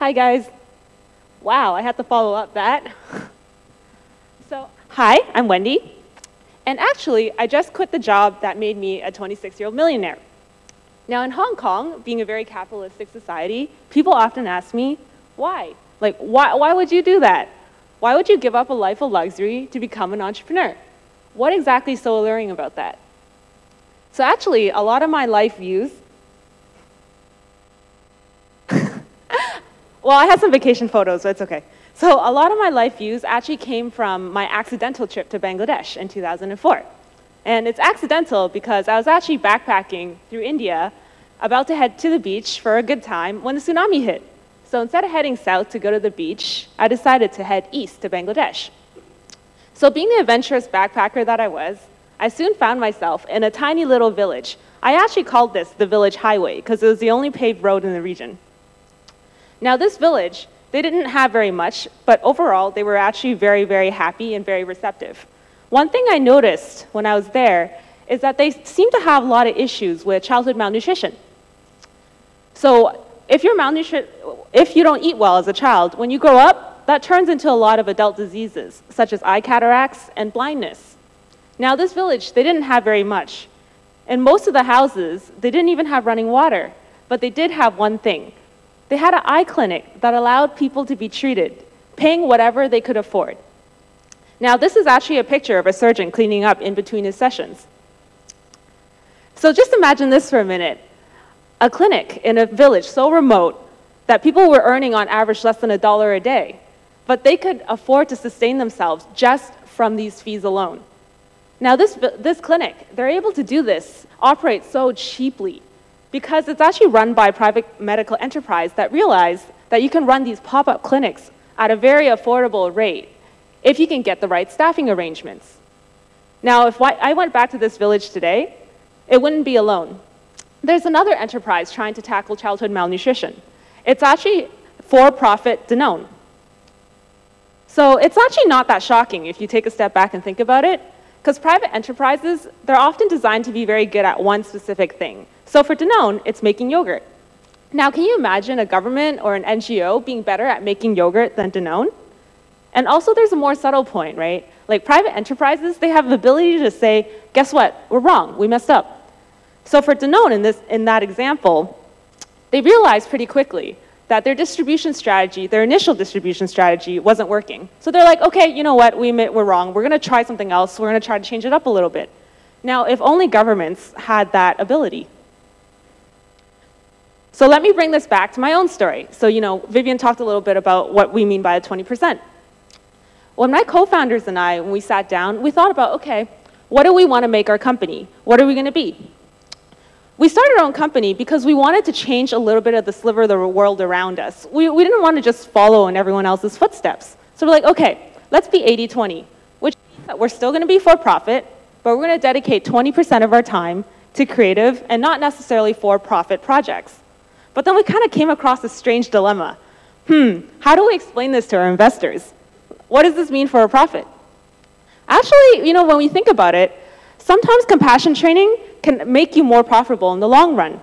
Hi guys. Wow, I had to follow up that. Hi, I'm Wendy. And actually, I just quit the job that made me a 26-year-old millionaire. Now in Hong Kong, being a very capitalistic society, people often ask me, why? Like, why would you do that? Why would you give up a life of luxury to become an entrepreneur? What exactly is so alluring about that? So actually, a lot of my life views, well, I had some vacation photos, but it's okay. So a lot of my life views actually came from my accidental trip to Bangladesh in 2004. And it's accidental because I was actually backpacking through India, about to head to the beach for a good time when the tsunami hit. So instead of heading south to go to the beach, I decided to head east to Bangladesh. So being the adventurous backpacker that I was, I soon found myself in a tiny little village. I actually called this the village highway because it was the only paved road in the region. Now this village, they didn't have very much, but overall they were actually very, very happy and very receptive. One thing I noticed when I was there is that they seem to have a lot of issues with childhood malnutrition. So if you don't eat well as a child, when you grow up, that turns into a lot of adult diseases, such as eye cataracts and blindness. Now this village, they didn't have very much. In most of the houses, they didn't even have running water, but they did have one thing. They had an eye clinic that allowed people to be treated, paying whatever they could afford. Now this is actually a picture of a surgeon cleaning up in between his sessions. So just imagine this for a minute. A clinic in a village so remote that people were earning on average less than $1 a day, but they could afford to sustain themselves just from these fees alone. Now this clinic, they're able to do this, operate so cheaply, because it's actually run by a private medical enterprise that realized that you can run these pop-up clinics at a very affordable rate if you can get the right staffing arrangements. Now, if I went back to this village today, it wouldn't be alone. There's another enterprise trying to tackle childhood malnutrition. It's actually for-profit Danone. So it's actually not that shocking if you take a step back and think about it, because private enterprises, they're often designed to be very good at one specific thing. So for Danone, it's making yogurt. Now, can you imagine a government or an NGO being better at making yogurt than Danone? And also, there's a more subtle point, right? Like private enterprises, they have the ability to say, guess what? We're wrong. We messed up. So for Danone, in that example, they realized pretty quickly that their distribution strategy, their initial distribution strategy, wasn't working. So they're like, okay, you know what? We admit we're wrong. We're going to try something else. We're going to try to change it up a little bit. Now, if only governments had that ability. So let me bring this back to my own story. So, Vivian talked a little bit about what we mean by the 20%. When my co-founders and I, when we sat down, we thought about, okay, what do we want to make our company? What are we going to be? We started our own company because we wanted to change a little bit of the sliver of the world around us. We didn't want to just follow in everyone else's footsteps. So we're like, okay, let's be 80-20, which means that we're still going to be for-profit, but we're going to dedicate 20% of our time to creative and not necessarily for-profit projects. But then we kind of came across a strange dilemma. How do we explain this to our investors? What does this mean for a profit? Actually, when we think about it, sometimes compassion training can make you more profitable in the long run.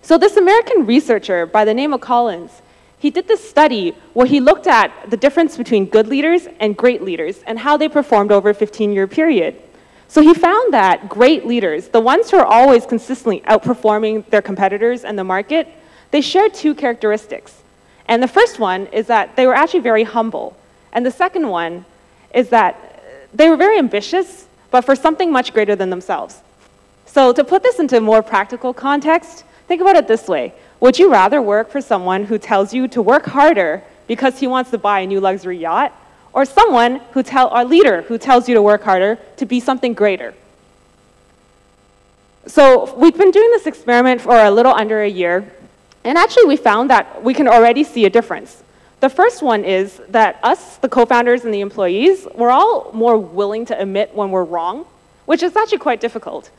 So this American researcher by the name of Collins, he did this study where he looked at the difference between good leaders and great leaders and how they performed over a 15-year period. So he found that great leaders, the ones who are always consistently outperforming their competitors and the market, they shared two characteristics. And the first one is that they were actually very humble. And the second one is that they were very ambitious, but for something much greater than themselves. So to put this into a more practical context, think about it this way. Would you rather work for someone who tells you to work harder because he wants to buy a new luxury yacht, or someone a leader who tells you to work harder to be something greater? So we've been doing this experiment for a little under a year, and actually we found that we can already see a difference. The first one is that us, the co-founders and the employees, we're all more willing to admit when we're wrong, which is actually quite difficult.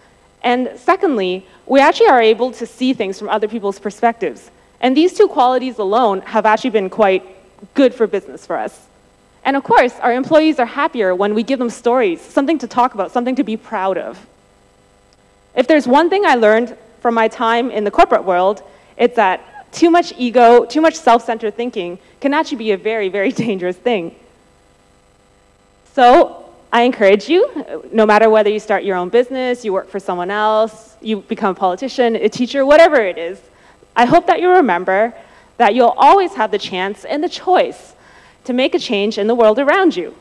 And secondly, we actually are able to see things from other people's perspectives. And these two qualities alone have actually been quite good for business for us. And of course, our employees are happier when we give them stories, something to talk about, something to be proud of. If there's one thing I learned from my time in the corporate world, it's that too much ego, too much self-centered thinking can actually be a very, very dangerous thing. So I encourage you, no matter whether you start your own business, you work for someone else, you become a politician, a teacher, whatever it is, I hope that you remember that you'll always have the chance and the choice to make a change in the world around you.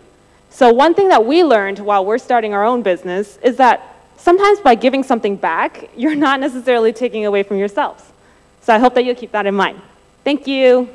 So one thing that we learned while we're starting our own business is that sometimes by giving something back, you're not necessarily taking away from yourselves. So I hope that you'll keep that in mind. Thank you.